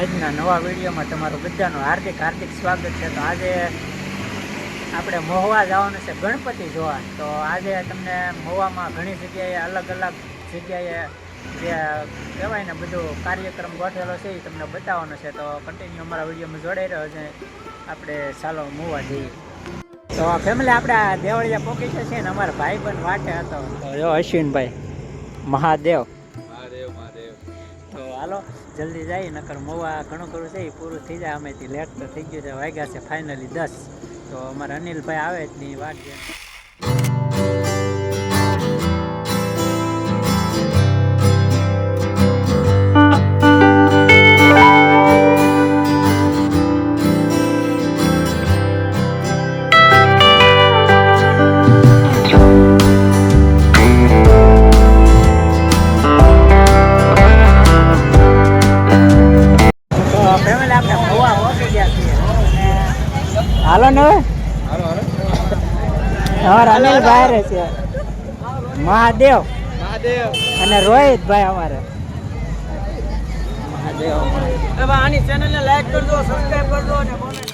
આજના નવા વિડીયોમાં તમારું બધાનું હાર્દિક સ્વાગત છે. તો આજે આપણે મહુવા જવાનું છે ગણપતિ જોવા. તો આજે તમને મહુવામાં ઘણી જગ્યાએ અલગ જગ્યાએ જે કહેવાય ને બધું કાર્યક્રમ ગોઠવેલો છે એ તમને બતાવવાનો છે. તો કન્ટિન્યુ અમારા વિડીયોમાં જોડાઈ રહ્યો છે. આપણે ચાલો મહુવા જઈએ. તો ફેમિલી આપણે આ દેવળિયા પોકી છે ને અમારા ભાઈબંધ વાટે હતો. તો જો અશ્વિનભાઈ મહાદેવ. તો હાલો જલ્દી જાય, નકર મહુવા ઘણું ખરું છે એ પૂરું થઈ જાય. અમેથી લેટ તો થઈ ગયું છે, વાગ્યા છે ફાઇનલી 10. તો અમારા અનિલભાઈ આવે એટલી વાત છે. હાલો ને અમારા અનિલભાઈ છે, મહાદેવ અને રોહિતભાઈ અમારે. મહાદેવ આની ચેનલને લાઈક કરજો, સબસ્ક્રાઇબ કરજો અને કોમેન્ટ.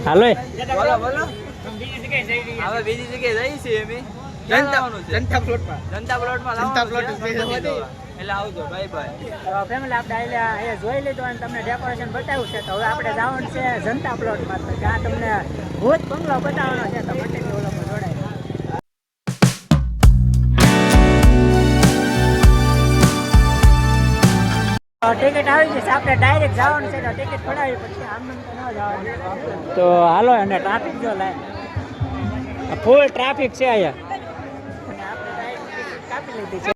હાલો બોલો બીજી જગ્યાએ જઈએ છીએ અમે જનતા પ્લોટમાં એટલે આવજો. Bye bye. ફેમિલી આપણે અહીંયા જોઈ લીધું અને તમને ડેકોરેશન બતાવ્યું છે. તો હવે આપણે જવાનું છે જનતા પ્લોટમાં. તો ત્યાં તમને ભૂત બંગલો બતાવવાનો છે. તો કન્ટિન્યુ ઓલોમાં જોડાય. ટિકિટ આવી જશે, આપણે ડાયરેક્ટ જવાનું છે. તો ટિકિટ પડાવી પછી આમ તો ન જવાનું. તો હાલો. અને ટ્રાફિક જો લાય ફૂલ ટ્રાફિક છે અહીંયા અને આપણે ડાયરેક્ટ ટિકિટ કાપી લીધી છે.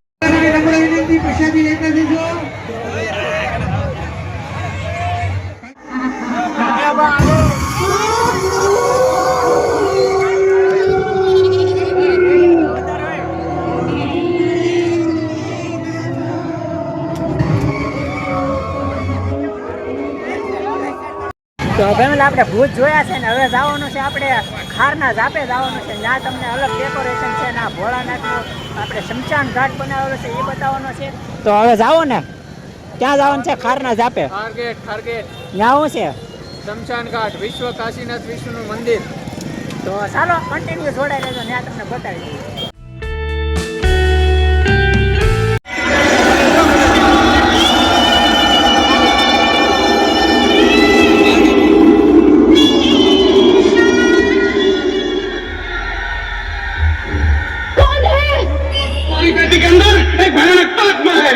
તો ફેમિલી આપણે ભૂત જોયા છે ને હવે જવાનું છે આપણે ખારના ઝાપે જવાનું છે. ત્યાં તમને અલગ ડેકોરેશન છે ને ભોળાનાથનું આપણે શમશાન ઘાટ બનાવેલો છે એ બતાવવાનો છે. તો હવે જાઓ ને ક્યાં જવાનું છે? ખારના ઝાપે. ખારગેટ ત્યાં શું છે? શમશાન ઘાટ, વિશ્વ કાશીનાથ વિષ્ણુનું મંદિર. તો ચાલો કન્ટિન્યુ જોડાઈ રહેજો, ત્યાં તમને બતાવી દઈએ. के अंदर एक भयानक आत्मा है।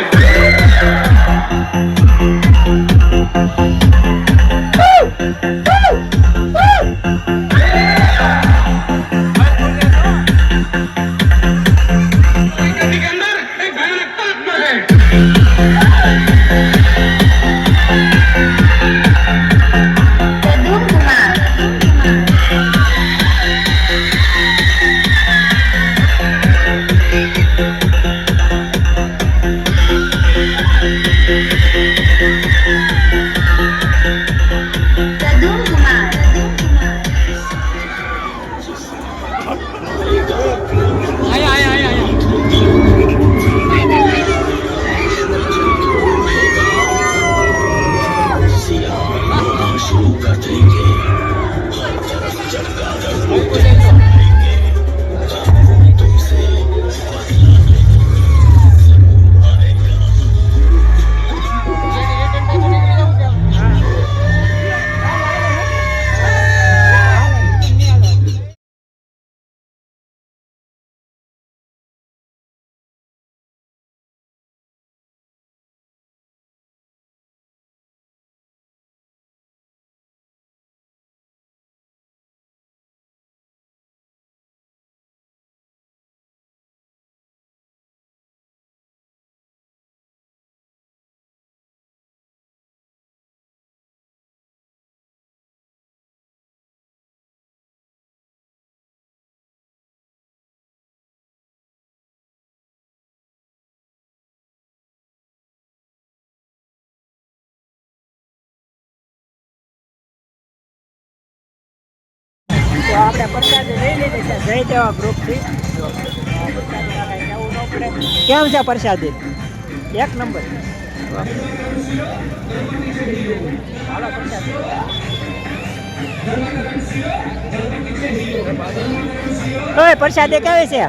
गड्डी के अंदर एक भयानक आत्मा है। તો આપણે પ્રસાદ લઈ લીધી છે જયદેવા ગ્રુપથી. જવું ન પડે. કેમ છે પ્રસાદી? એક નંબર. હાલો પ્રસાદી. ઓય પ્રસાદી કેવી છે?